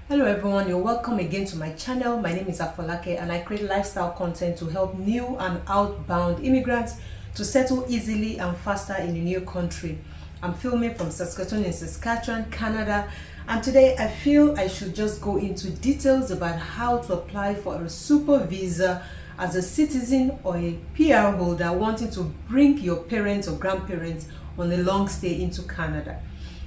Hello everyone, you're welcome again to my channel. My name is Afolake and I create lifestyle content to help new and outbound immigrants to settle easily and faster in a new country. I'm filming from Saskatoon in Saskatchewan, Canada, and today I feel I should just go into details about how to apply for a super visa as a citizen or a PR holder wanting to bring your parents or grandparents on a long stay into Canada.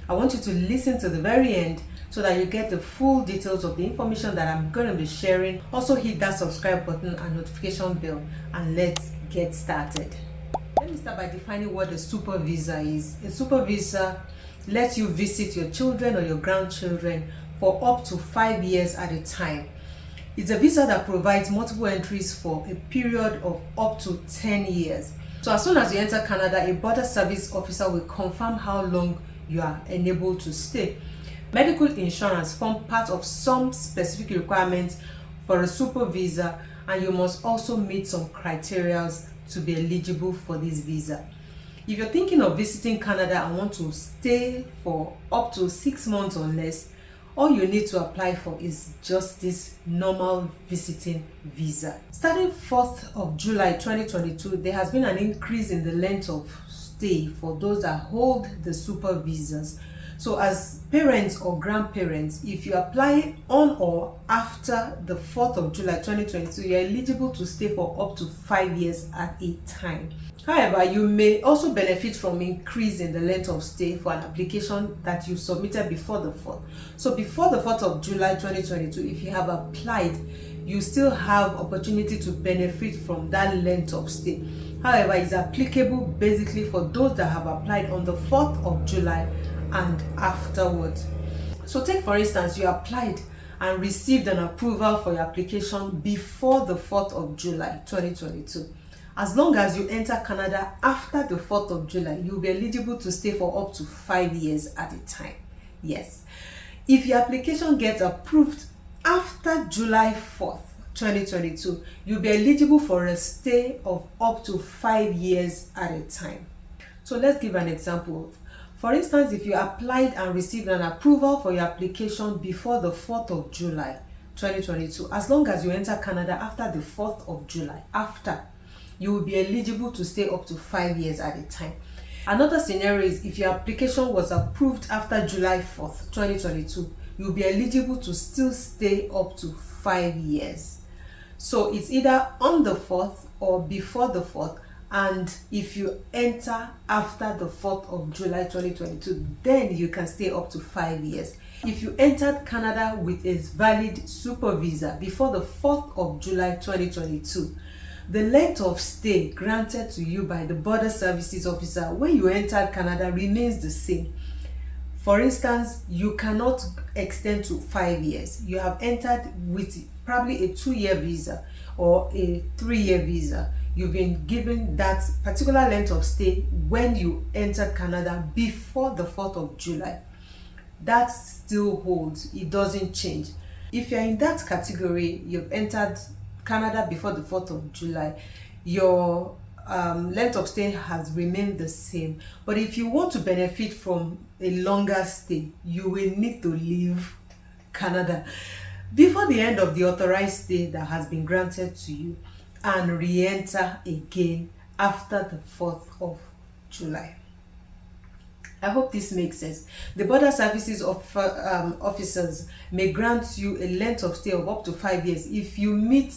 I want you to listen to the very end so that you get the full details of the information that I'm going to be sharing. Also hit that subscribe button and notification bell, and let's get started. Let me start by defining what a super visa is. A super visa lets you visit your children or your grandchildren for up to 5 years at a time. It's a visa that provides multiple entries for a period of up to 10 years. So as soon as you enter Canada, a border service officer will confirm how long you are enabled to stay. Medical insurance forms part of some specific requirements for a super visa, and you must also meet some criteria to be eligible for this visa. If you're thinking of visiting Canada and want to stay for up to 6 months or less, all you need to apply for is just this normal visiting visa. Starting 4th of July 2022, there has been an increase in the length of stay for those that hold the super visas. So as parents or grandparents, if you apply on or after the 4th of July 2022, you're eligible to stay for up to 5 years at a time. However, you may also benefit from increase in the length of stay for an application that you submitted before the 4th. So before the 4th of July 2022, if you have applied, you still have opportunity to benefit from that length of stay. However, it's applicable basically for those that have applied on the 4th of July and afterwards. So take for instance, you applied and received an approval for your application before the 4th of July 2022. As long as you enter Canada after the 4th of July, you'll be eligible to stay for up to 5 years at a time. Yes. If your application gets approved after July 4th, 2022, you'll be eligible for a stay of up to 5 years at a time. So let's give an example. For instance, if you applied and received an approval for your application before the 4th of July 2022, as long as you enter Canada after the 4th of July, you will be eligible to stay up to 5 years at a time. Another scenario is if your application was approved after July 4th, 2022, you'll be eligible to still stay up to 5 years. So it's either on the 4th or before the 4th. And if you enter after the 4th of July 2022, then you can stay up to 5 years. If you entered Canada with a valid super visa before the 4th of July 2022, the length of stay granted to you by the border services officer when you entered Canada remains the same. For instance, you cannot extend to 5 years. You have entered with probably a 2-year visa or a 3-year visa. You've been given that particular length of stay when you entered Canada before the 4th of July. That still holds. It doesn't change. If you're in that category, you've entered Canada before the 4th of July, your length of stay has remained the same. But if you want to benefit from a longer stay, you will need to leave Canada before the end of the authorized stay that has been granted to you and re-enter again after the 4th of July. I hope this makes sense. The border services officers may grant you a length of stay of up to 5 years if you meet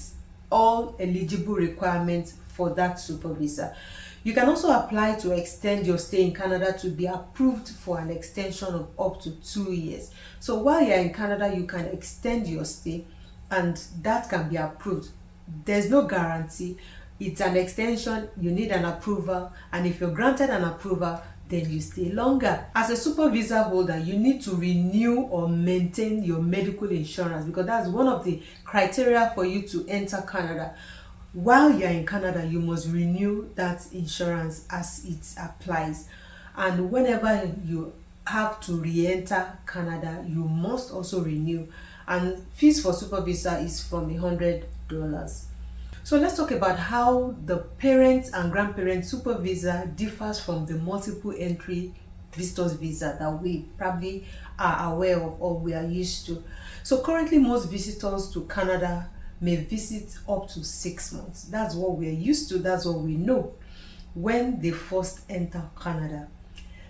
all eligible requirements for that super visa. You can also apply to extend your stay in Canada to be approved for an extension of up to 2 years. So while you're in Canada, you can extend your stay and that can be approved. There's no guarantee. It's an extension, you need an approval, and if you're granted an approval, then you stay longer. As a super visa holder, you need to renew or maintain your medical insurance because that's one of the criteria for you to enter Canada. While you're in Canada, you must renew that insurance as it applies. And whenever you have to re-enter Canada, you must also renew. And fees for super visa is from $100. So let's talk about how the parents and grandparents super visa differs from the multiple entry Vistas visa that we probably are aware of or we are used to. So currently most visitors to Canada may visit up to 6 months. That's what we're used to, that's what we know when they first enter Canada.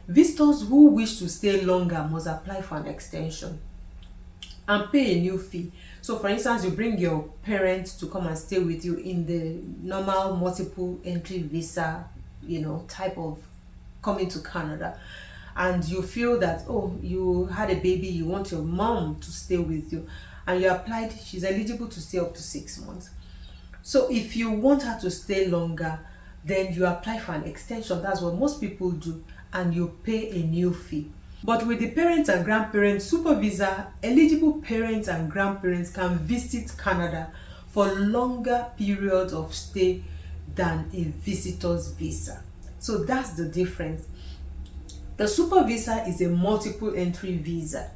Visitors who wish to stay longer must apply for an extension and pay a new fee. So for instance, you bring your parents to come and stay with you in the normal multiple entry visa, type of coming to Canada, and you feel that, oh, you had a baby, you want your mom to stay with you, and you applied, she's eligible to stay up to 6 months. So if you want her to stay longer, then you apply for an extension. That's what most people do, and you pay a new fee. But with the parents and grandparents super visa, eligible parents and grandparents can visit Canada for longer periods of stay than a visitor's visa. So that's the difference. The super visa is a multiple entry visa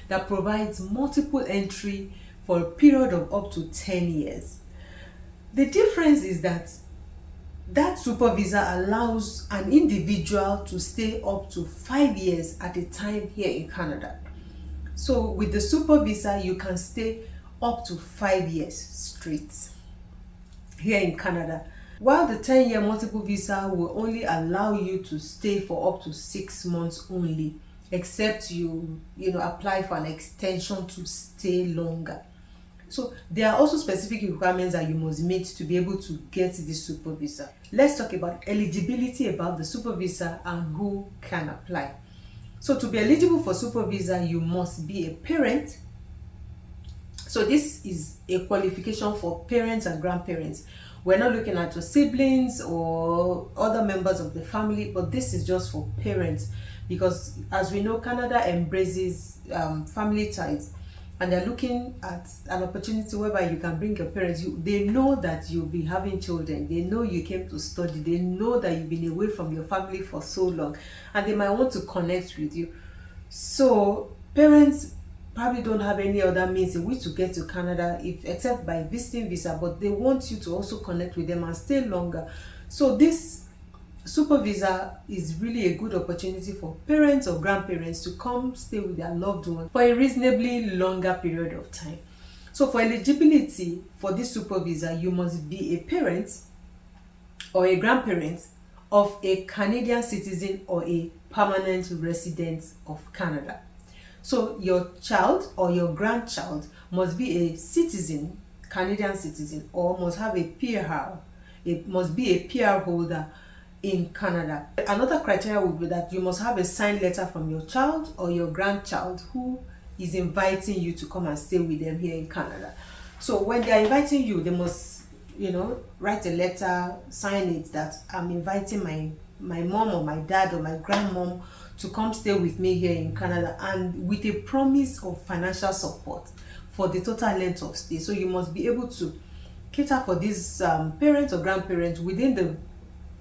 that provides multiple entry for a period of up to 10 years. The difference is that super visa allows an individual to stay up to 5 years at a time here in Canada. So with the super visa, you can stay up to 5 years straight here in Canada, while the 10-year multiple visa will only allow you to stay for up to 6 months only, except you apply for an extension to stay longer. So there are also specific requirements that you must meet to be able to get this super visa. Let's talk about eligibility about the super visa and who can apply. So to be eligible for super visa, you must be a parent. So this is a qualification for parents and grandparents. We're not looking at your siblings or other members of the family, but this is just for parents, because as we know, Canada embraces family ties, and they're looking at an opportunity whereby you can bring your parents. They know that you'll be having children. They know you came to study. They know that you've been away from your family for so long, and they might want to connect with you. So parents probably don't have any other means in which to get to Canada except by visiting visa, but they want you to also connect with them and stay longer. So this super visa is really a good opportunity for parents or grandparents to come stay with their loved one for a reasonably longer period of time. So for eligibility for this super visa, you must be a parent or a grandparent of a Canadian citizen or a permanent resident of Canada. So your child or your grandchild must be a citizen, Canadian citizen, or must have a PR. It must be a PR holder in Canada. Another criteria would be that you must have a signed letter from your child or your grandchild who is inviting you to come and stay with them here in Canada. So when they are inviting you, they must, write a letter, sign it, that I'm inviting my mom or my dad or my grandmom to come stay with me here in Canada, and with a promise of financial support for the total length of stay. So you must be able to cater for these parents or grandparents within the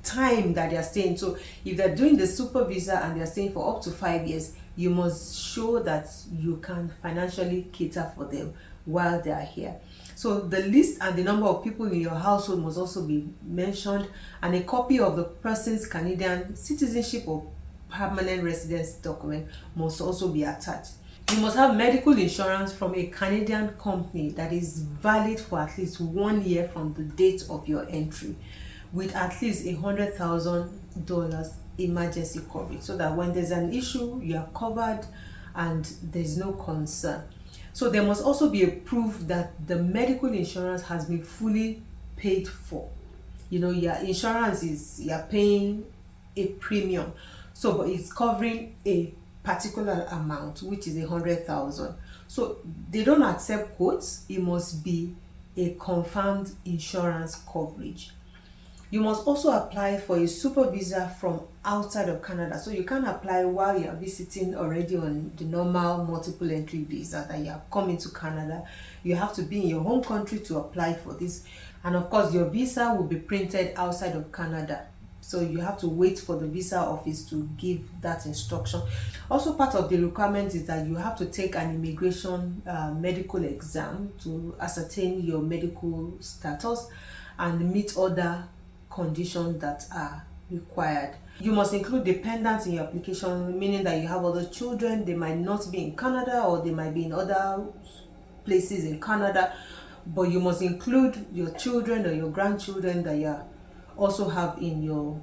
time that they are staying. So if they're doing the super visa and they're staying for up to 5 years, you must show that you can financially cater for them while they are here. So the list and the number of people in your household must also be mentioned, and a copy of the person's Canadian citizenship or permanent residence document must also be attached. You must have medical insurance from a Canadian company that is valid for at least 1 year from the date of your entry, with at least $100,000 emergency coverage, so that when there's an issue, you are covered and there's no concern. So there must also be a proof that the medical insurance has been fully paid for. Your insurance you're paying a premium, so but it's covering a particular amount, which is $100,000. So they don't accept quotes. It must be a confirmed insurance coverage. You must also apply for a super visa from outside of Canada. So you can't apply while you are visiting already on the normal multiple entry visa that you have come into Canada. You have to be in your home country to apply for this. And of course, your visa will be printed outside of Canada. So you have to wait for the visa office to give that instruction. Also, part of the requirement is that you have to take an immigration medical exam to ascertain your medical status and meet other conditions that are required. You must include dependents in your application, meaning that you have other children. They might not be in Canada, or they might be in other places in Canada, but you must include your children or your grandchildren that you also have in your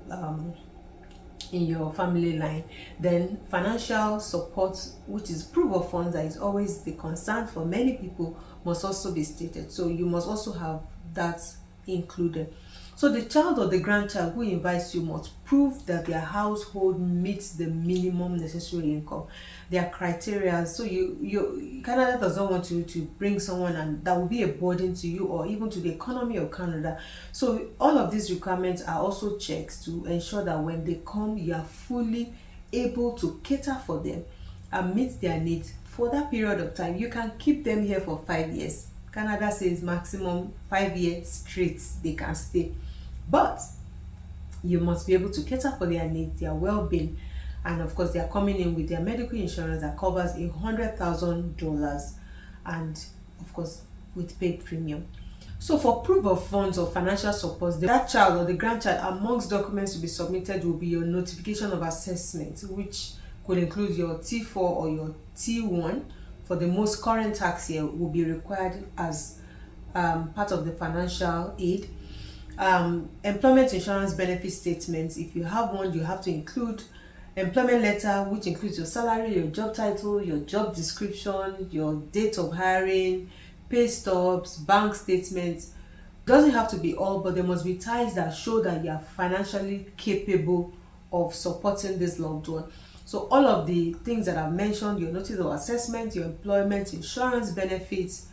family line. Then financial support, which is proof of funds, that is always the concern for many people, must also be stated. So you must also have that included. So the child or the grandchild who invites you must prove that their household meets the minimum necessary income, their criteria. So Canada does not want you to bring someone and that will be a burden to you or even to the economy of Canada. So all of these requirements are also checks to ensure that when they come, you are fully able to cater for them and meet their needs for that period of time. You can keep them here for 5 years. Canada says maximum 5 years straight they can stay, but you must be able to cater for their needs, their well-being, and of course they are coming in with their medical insurance that covers $100,000, and of course with paid premium. So for proof of funds or financial support, that child or the grandchild, amongst documents to be submitted will be your notification of assessment, which could include your T4 or your T1 for the most current tax year, will be required as part of the financial aid. Employment insurance benefit statements, if you have one, you have to include employment letter, which includes your salary, your job title, your job description, your date of hiring, pay stubs, bank statements. Doesn't have to be all, but there must be ties that show that you are financially capable of supporting this loved one. So all of the things that I've mentioned, your notice of assessment, your employment insurance benefits,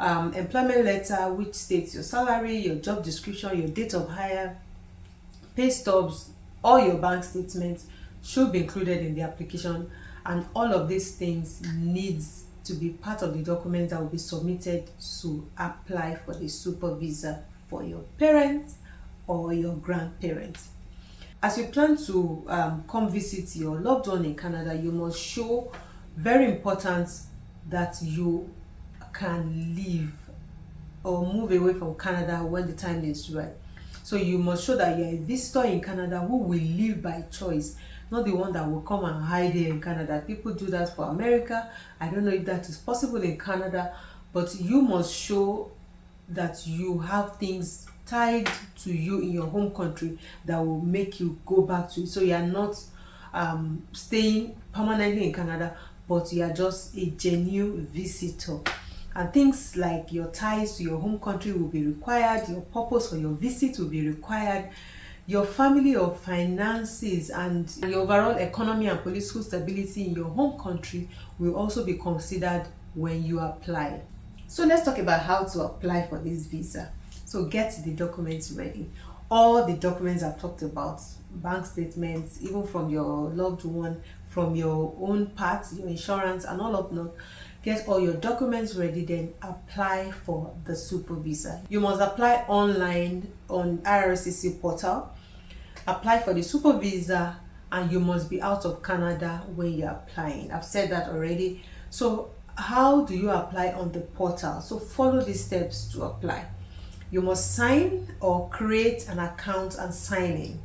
employment letter which states your salary, your job description, your date of hire, pay stubs, all your bank statements should be included in the application, and all of these things needs to be part of the documents that will be submitted to apply for the super visa for your parents or your grandparents. As you plan to come visit your loved one in Canada, you must show, very important, that you can leave or move away from Canada when the time is right. So you must show that you're a visitor in Canada who will live by choice, not the one that will come and hide here in Canada. People do that for America. I don't know if that is possible in Canada, but you must show that you have things tied to you in your home country that will make you go back to it. So you are not staying permanently in Canada, but you are just a genuine visitor. And things like your ties to your home country will be required, your purpose for your visit will be required, your family or finances and your overall economy and political stability in your home country will also be considered when you apply. So let's talk about how to apply for this visa. So get the documents ready. All the documents I've talked about, bank statements, even from your loved one, from your own part, your insurance and all of that. Get all your documents ready, then apply for the super visa. You must apply online on IRCC portal. Apply for the super visa, and you must be out of Canada when you're applying. I've said that already. So how do you apply on the portal? So follow these steps to apply. You must sign or create an account and sign in.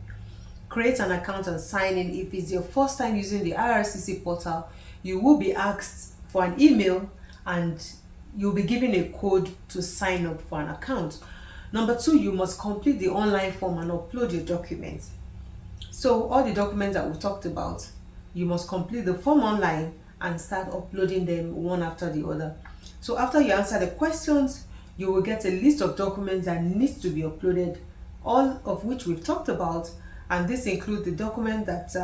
Create an account and sign in. If it's your first time using the IRCC portal, you will be asked for an email and you'll be given a code to sign up for an account. Number 2, you must complete the online form and upload your documents. So all the documents that we talked about, you must complete the form online and start uploading them one after the other. So after you answer the questions, you will get a list of documents that needs to be uploaded, all of which we've talked about, and this includes the document that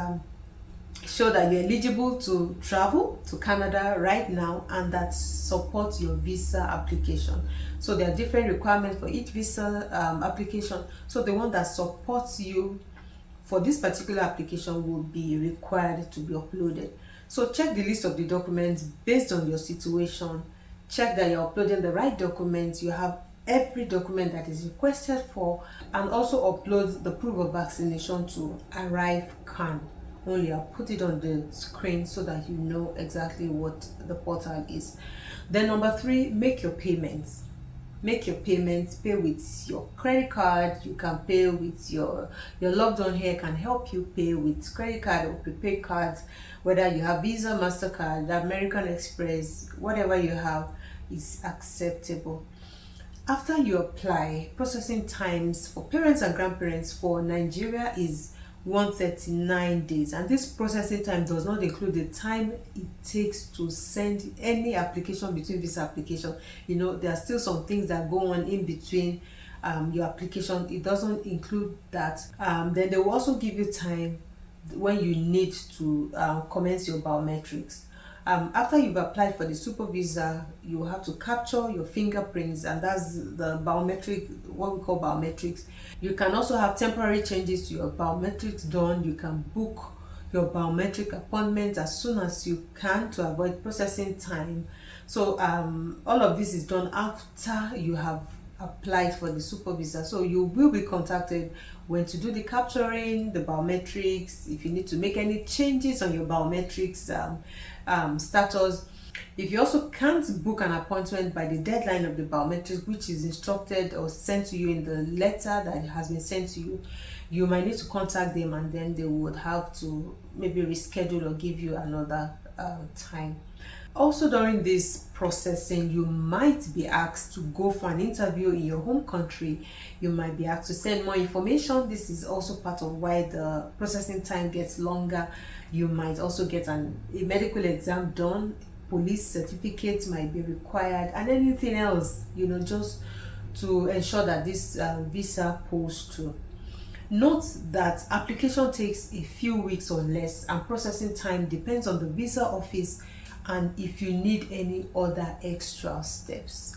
show that you're eligible to travel to Canada right now and that supports your visa application. So there are different requirements for each visa application. So the one that supports you for this particular application will be required to be uploaded. So check the list of the documents based on your situation. Check that you're uploading the right documents. You have every document that is requested for, and also upload the proof of vaccination to arrive can. Only I'll put it on the screen so that you know exactly what the portal is. Then number 3, make your payments. make your payments, pay with your credit card. You can pay with your loved one here can help you pay with credit card or prepaid cards, whether you have Visa, MasterCard, American Express, whatever you have is acceptable. After you apply, processing times for parents and grandparents for Nigeria is 139 days, and this processing time does not include the time it takes to send any application between visa application. There are still some things that go on in between your application. It doesn't include that. Then they will also give you time when you need to commence your biometrics. After you've applied for the super visa, you have to capture your fingerprints, and that's the biometric, what we call biometrics. You can also have temporary changes to your biometrics done. You can book your biometric appointment as soon as you can to avoid processing time. So all of this is done after you have applied for the super visa. So you will be contacted when to do the capturing, the biometrics, if you need to make any changes on your biometrics status. If you also can't book an appointment by the deadline of the biometrics, which is instructed or sent to you in the letter that has been sent to you, you might need to contact them, and then they would have to maybe reschedule or give you another time. Also, during this processing, you might be asked to go for an interview in your home country. You might be asked to send more information. This is also part of why the processing time gets longer. You might also get a medical exam done. Police certificates might be required, and anything else, just to ensure that this visa pulls through. Note that application takes a few weeks or less, and processing time depends on the visa office and if you need any other extra steps.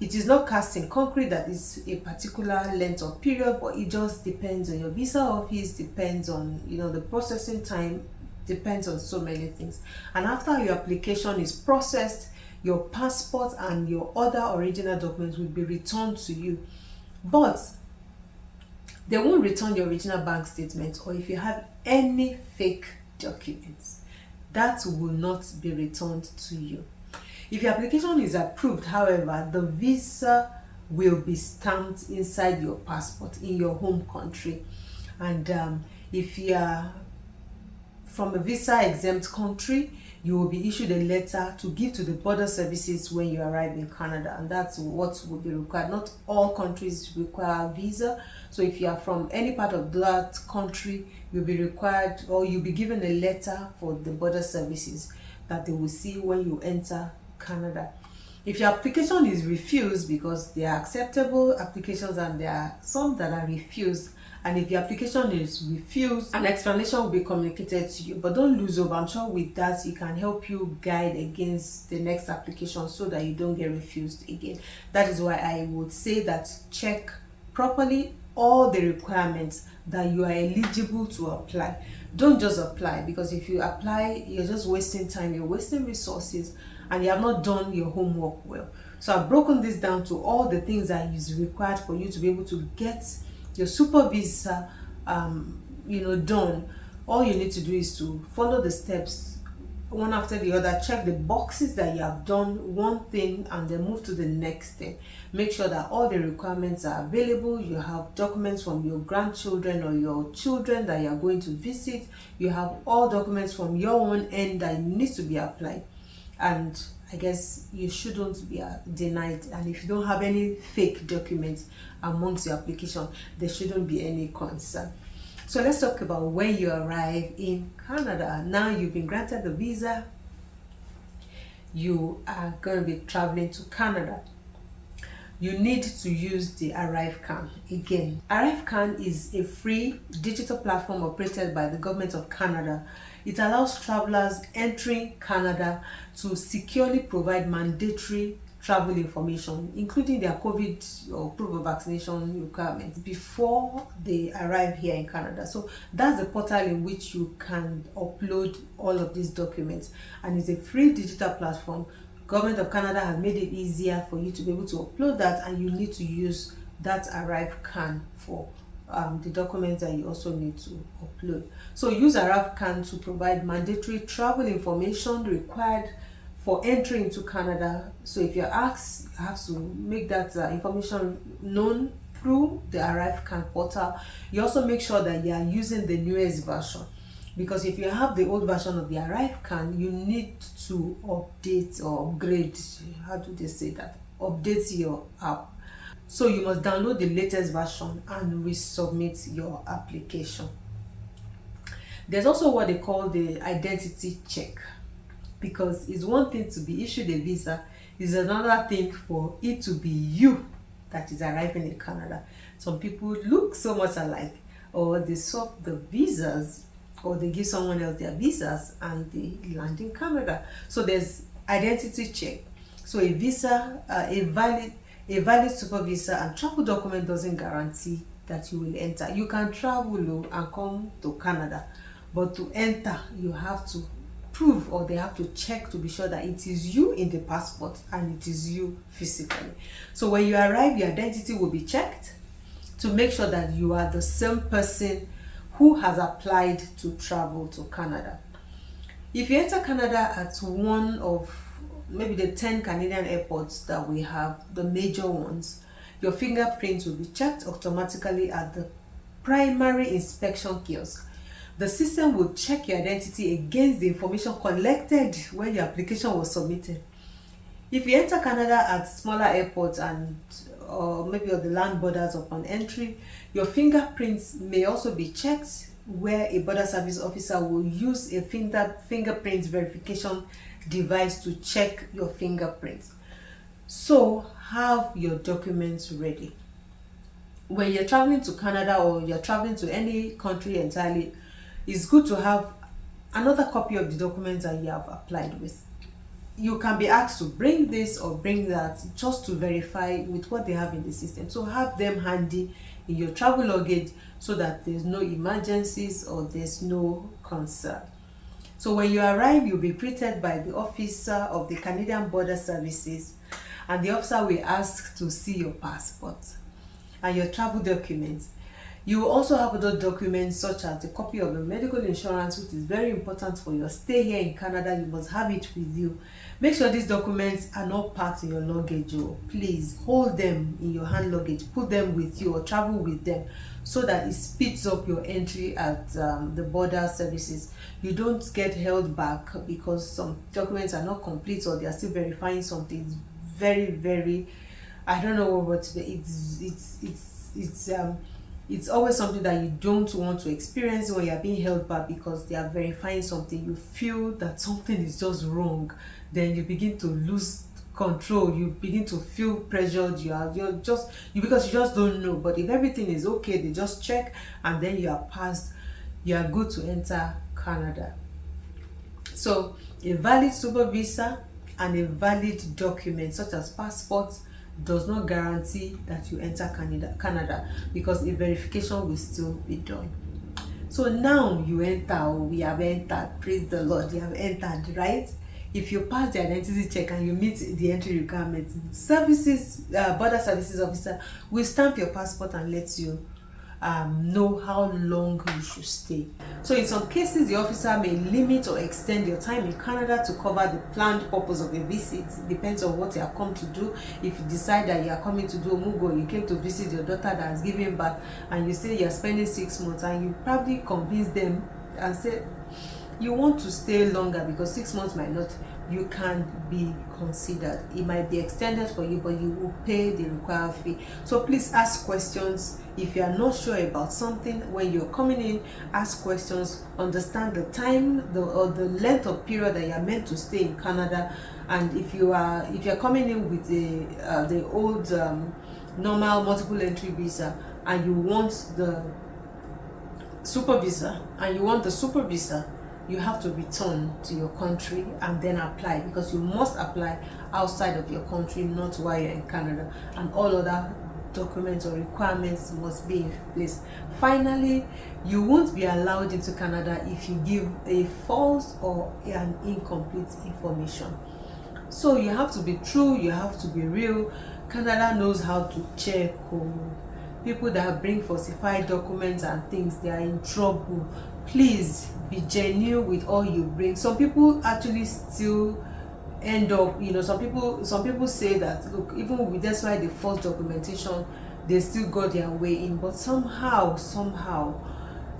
It is not cast in concrete that is a particular length of period, but it just depends on your visa office, depends on the processing time, depends on so many things. And after your application is processed, your passport and your other original documents will be returned to you, but they won't return your original bank statement, or if you have any fake documents, that will not be returned to you. If your application is approved, however, the visa will be stamped inside your passport in your home country. And if you are from a visa exempt country, you will be issued a letter to give to the border services when you arrive in Canada, and that's what will be required. Not all countries require a visa, so if you are from any part of that country, you'll be required, or you'll be given a letter for the border services that they will see when you enter Canada. If your application is refused, because there are acceptable applications and there are some that are refused, and if your application is refused, an explanation will be communicated to you. But don't lose hope. I'm sure with that, it can help you guide against the next application so that you don't get refused again. That is why I would say that check properly all the requirements that you are eligible to apply. Don't just apply, because if you apply, you're just wasting time, you're wasting resources, and you have not done your homework well. So I've broken this down to all the things that is required for you to be able to get your super visa done. All you need to do is to follow the steps one after the other, check the boxes that you have done one thing, and then move to the next thing. Make sure that all the requirements are available. You have documents from your grandchildren or your children that you are going to visit. You have all documents from your own end that needs to be applied, and I guess you shouldn't be denied. And if you don't have any fake documents amongst your application, there shouldn't be any concern. So let's talk about when you arrive in Canada. Now you've been granted the visa, you are going to be traveling to Canada. You need to use the ArriveCan. Again, ArriveCan is a free digital platform operated by the government of Canada. It allows travelers entering Canada to securely provide mandatory travel information, including their COVID or proof of vaccination requirements, before they arrive here in Canada. So that's the portal in which you can upload all of these documents, and it's a free digital platform. Government of Canada has made it easier for you to be able to upload that, and you need to use that ArriveCan for the documents that you also need to upload. So use ArriveCan to provide mandatory travel information required for entry into Canada. So if you're asked, you have to make that information known through the ArriveCan portal. You also make sure that you are using the newest version, because if you have the old version of the ArriveCan, you need to update or upgrade, how do they say that, update your app. So you must download the latest version and resubmit your application. There's also what they call the identity check, because it's one thing to be issued a visa, it's another thing for it to be you that is arriving in Canada. Some people look so much alike, or they swap the visas, or they give someone else their visas and they land in Canada. So there's identity check. So a visa, a valid super visa and travel document doesn't guarantee that you will enter. You can travel and come to Canada, but to enter, you have to prove, or they have to check to be sure that it is you in the passport and it is you physically. So when you arrive, your identity will be checked to make sure that you are the same person who has applied to travel to Canada. If you enter Canada at one of maybe the 10 Canadian airports that we have, the major ones, your fingerprints will be checked automatically at the primary inspection kiosk. The system will check your identity against the information collected when your application was submitted. If you enter Canada at smaller airports and or maybe on the land borders upon entry, your fingerprints may also be checked, where a border service officer will use a fingerprint verification device to check your fingerprints. So have your documents ready. When you're traveling to Canada or you're traveling to any country entirely, it's good to have another copy of the documents that you have applied with. You can be asked to bring this or bring that just to verify with what they have in the system. So have them handy in your travel luggage so that there's no emergencies or there's no concern. So when you arrive, you'll be greeted by the officer of the Canadian Border Services, and the officer will ask to see your passport and your travel documents. You will also have other documents such as a copy of your medical insurance, which is very important for your stay here in Canada. You must have it with you. Make sure these documents are not packed in your luggage. Please hold them in your hand luggage, put them with you or travel with them so that it speeds up your entry at the border services. You don't get held back because some documents are not complete or they are still verifying something. It's very, I don't know what to say. It's always something that you don't want to experience when you're being held back because they are verifying something. You feel that something is just wrong, then you begin to lose control. You begin to feel pressured. Because you just don't know. But if everything is okay, they just check and then you are passed. You are good to enter Canada. So a valid super visa and a valid document such as passports does not guarantee that you enter Canada because a verification will still be done. So now you enter, or we have entered, praise the Lord, you have entered, right? If you pass the identity check and you meet the entry requirements, border services officer will stamp your passport and let you know how long you should stay. So in some cases, the officer may limit or extend your time in Canada to cover the planned purpose of your visit. It depends on what you are come to do. If you decide that you are coming to do Omugo, you came to visit your daughter that has given birth, and you say you are spending 6 months, and you probably convince them and say you want to stay longer because 6 months might not, you can be considered. It might be extended for you, but you will pay the required fee. So please ask questions. If you are not sure about something when you're coming in, ask questions, understand the time or the length of period that you are meant to stay in Canada. And if you're coming in with the old normal multiple entry visa and you want the super visa you have to return to your country and then apply, because you must apply outside of your country, not while you're in Canada, and all other documents or requirements must be in place. Finally, you won't be allowed into Canada if you give a false or an incomplete information. So you have to be true, you have to be real. Canada knows how to check. People that bring falsified documents and things, they are in trouble. Please be genuine with all you bring. Some people actually steal end up, some people say that, look, even with, that's why the false documentation, they still got their way in, but somehow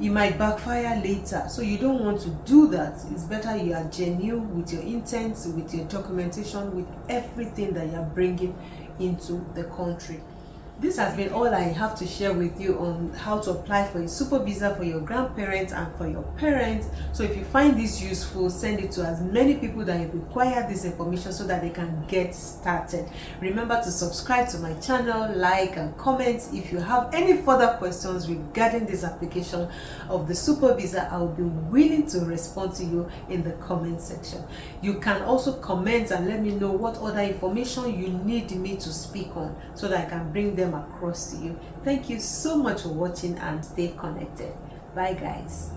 it might backfire later. So you don't want to do that. It's better you are genuine with your intents, with your documentation, with everything that you're bringing into the country. This has been all I have to share with you on how to apply for a super visa for your grandparents and for your parents. So if you find this useful, send it to as many people that require this information so that they can get started. Remember to subscribe to my channel, like and comment. If you have any further questions regarding this application of the super visa, I will be willing to respond to you in the comment section. You can also comment and let me know what other information you need me to speak on so that I can bring them across to you. Thank you so much for watching and stay connected. Bye guys.